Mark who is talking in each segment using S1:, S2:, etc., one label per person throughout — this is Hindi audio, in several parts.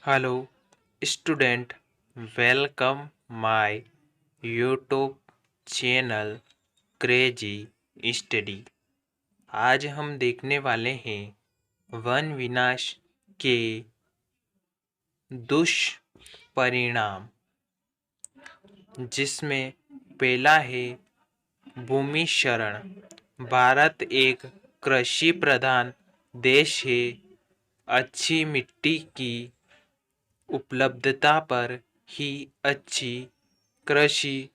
S1: Hello student, welcome my YouTube channel crazy study. आज हम देखने वाले हैं वन विनाश के दुष्परिणाम, जिसमें पहला है भूमि क्षरण। भारत एक कृषि प्रधान देश है। अच्छी मिट्टी की उपलब्धता पर ही अच्छी कृषि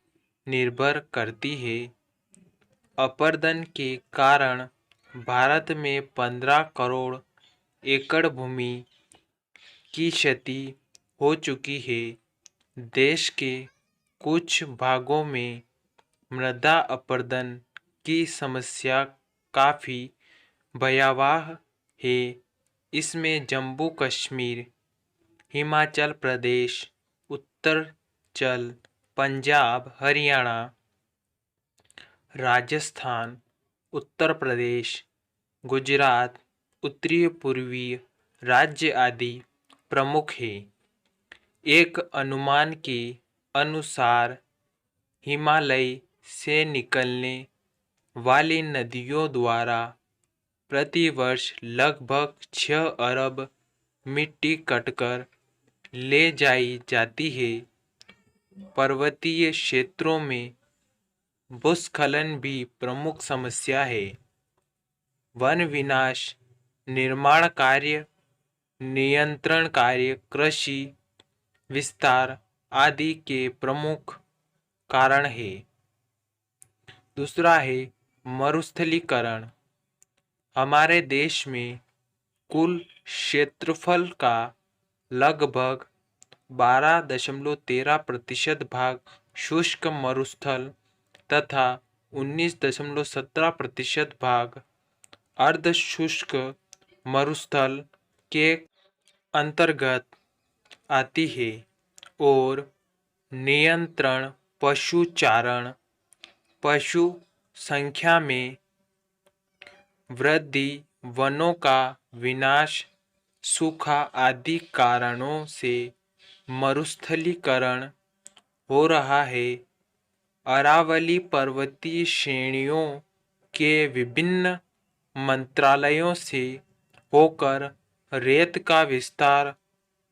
S1: निर्भर करती है। अपरदन के कारण भारत में 15 करोड़ एकड़ भूमि की क्षति हो चुकी है। देश के कुछ भागों में मृदा अपरदन की समस्या काफ़ी भयावह है। इसमें जम्मू कश्मीर, हिमाचल प्रदेश, उत्तरांचल, पंजाब, हरियाणा, राजस्थान, उत्तर प्रदेश, गुजरात, उत्तरी पूर्वी राज्य आदि प्रमुख हैं। एक अनुमान के अनुसार हिमालय से निकलने वाली नदियों द्वारा प्रतिवर्ष लगभग 6 अरब मिट्टी कटकर ले जाई जाती है। पर्वतीय क्षेत्रों में भूस्खलन भी प्रमुख समस्या है। वन विनाश, निर्माण कार्य, नियंत्रण कार्य, कृषि विस्तार आदि के प्रमुख कारण है। दूसरा है मरुस्थलीकरण। हमारे देश में कुल क्षेत्रफल का लगभग 12.13% भाग शुष्क मरुस्थल तथा 19.17% भाग अर्ध शुष्क मरुस्थल के अंतर्गत आती है। और नियंत्रण पशुचारण, पशु संख्या में वृद्धि, वनों का विनाश, सूखा आदि कारणों से मरुस्थलीकरण हो रहा है। अरावली पर्वतीय श्रेणियों के विभिन्न मंत्रालयों से होकर रेत का विस्तार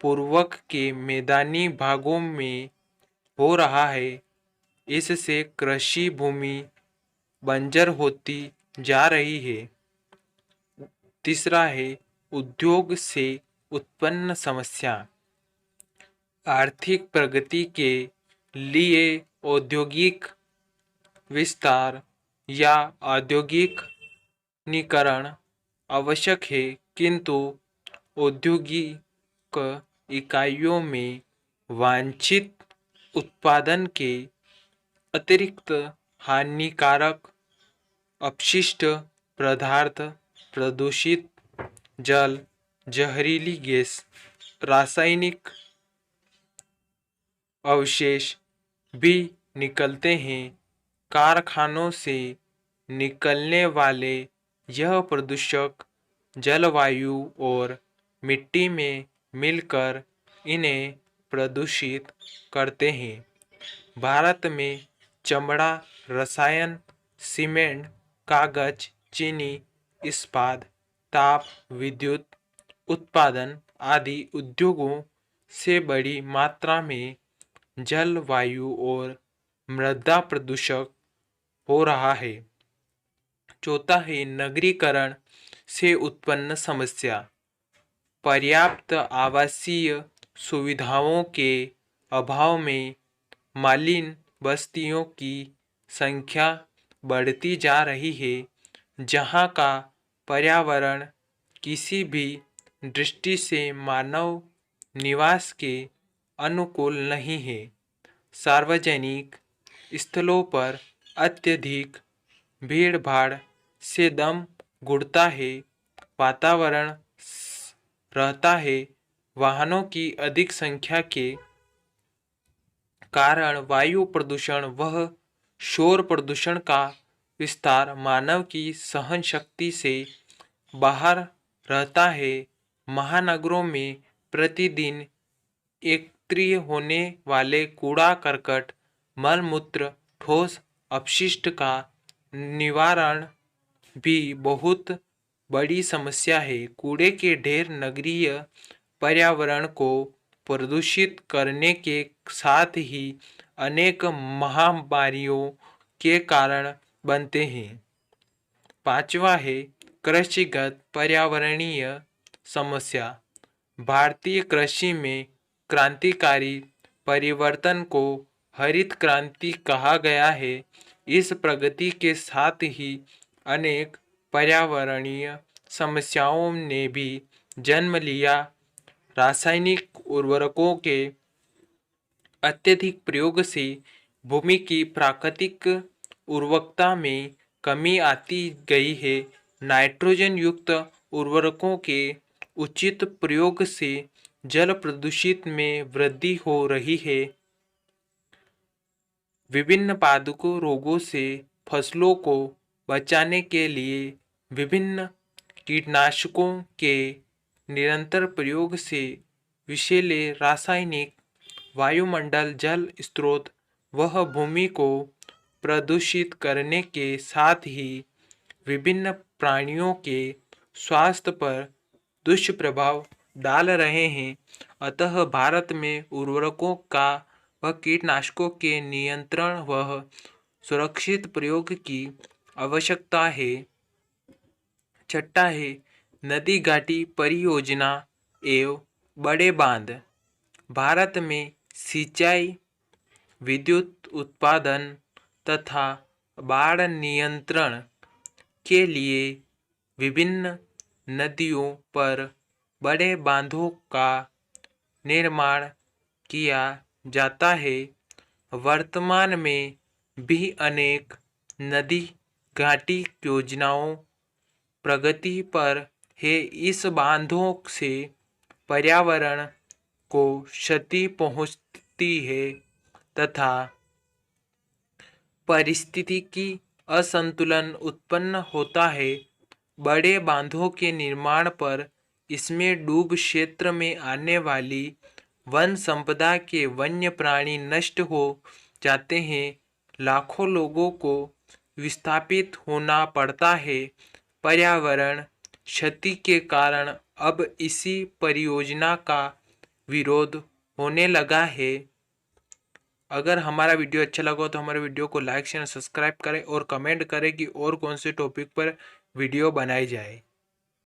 S1: पूर्वक के मैदानी भागों में हो रहा है। इससे कृषि भूमि बंजर होती जा रही है। तीसरा है उद्योग से उत्पन्न समस्या। आर्थिक प्रगति के लिए औद्योगिक विस्तार या औद्योगिकीकरण आवश्यक है, किंतु औद्योगिक इकाइयों में वांछित उत्पादन के अतिरिक्त हानिकारक अपशिष्ट पदार्थ, प्रदूषित जल, जहरीली गैस, रासायनिक अवशेष भी निकलते हैं। कारखानों से निकलने वाले यह प्रदूषक जलवायु और मिट्टी में मिलकर इन्हें प्रदूषित करते हैं। भारत में चमड़ा, रसायन, सीमेंट, कागज, चीनी, इस्पात, ताप विद्युत उत्पादन आदि उद्योगों से बड़ी मात्रा में जल, वायु और मृदा प्रदूषण हो रहा है। चौथा है नगरीकरण से उत्पन्न समस्या। पर्याप्त आवासीय सुविधाओं के अभाव में मलिन बस्तियों की संख्या बढ़ती जा रही है, जहां का पर्यावरण किसी भी दृष्टि से मानव निवास के अनुकूल नहीं है। सार्वजनिक स्थलों पर अत्यधिक भीड़ भाड़ से दम घुटता है, वातावरण रहता है। वाहनों की अधिक संख्या के कारण वायु प्रदूषण व शोर प्रदूषण का विस्तार मानव की सहन शक्ति से बाहर रहता है। महानगरों में प्रतिदिन एकत्रित होने वाले कूड़ा करकट, मल मूत्र, ठोस अपशिष्ट का निवारण भी बहुत बड़ी समस्या है। कूड़े के ढेर नगरीय पर्यावरण को प्रदूषित करने के साथ ही अनेक महामारियों के कारण बनते हैं। पांचवा है कृषिगत पर्यावरणीय समस्या। भारतीय कृषि में क्रांतिकारी परिवर्तन को हरित क्रांति कहा गया है। इस प्रगति के साथ ही अनेक पर्यावरणीय समस्याओं ने भी जन्म लिया। रासायनिक उर्वरकों के अत्यधिक प्रयोग से भूमि की प्राकृतिक उर्वरकता में कमी आती गई है। नाइट्रोजन युक्त उर्वरकों के उचित प्रयोग से जल प्रदूषित में वृद्धि हो रही है। विभिन्न पादपों रोगों से फसलों को बचाने के लिए विभिन्न कीटनाशकों के निरंतर प्रयोग से विषैले रासायनिक वायुमंडल, जल स्रोत वह भूमि को प्रदूषित करने के साथ ही विभिन्न प्राणियों के स्वास्थ्य पर दुष्प्रभाव डाल रहे हैं। अतः भारत में उर्वरकों का व कीटनाशकों के नियंत्रण व सुरक्षित प्रयोग की आवश्यकता है। छठा है नदी घाटी परियोजना एवं बड़े बांध। भारत में सिंचाई, विद्युत उत्पादन तथा बाढ़ नियंत्रण के लिए विभिन्न नदियों पर बड़े बांधों का निर्माण किया जाता है। वर्तमान में भी अनेक नदी घाटी योजनाओं प्रगति पर है। इस बांधों से पर्यावरण को क्षति पहुंचती है तथा पारिस्थितिकी असंतुलन उत्पन्न होता है। बड़े बांधों के निर्माण पर इसमें डूब क्षेत्र में आने वाली वन संपदा के वन्य प्राणी नष्ट हो जाते हैं। लाखों लोगों को विस्थापित होना पड़ता है। पर्यावरण क्षति के कारण अब इसी परियोजना का विरोध होने लगा है। अगर हमारा वीडियो अच्छा लगा तो हमारे वीडियो को लाइक शेयर सब्सक्राइब करें और कमेंट करें कि और कौन से टॉपिक पर वीडियो बनाई जाए।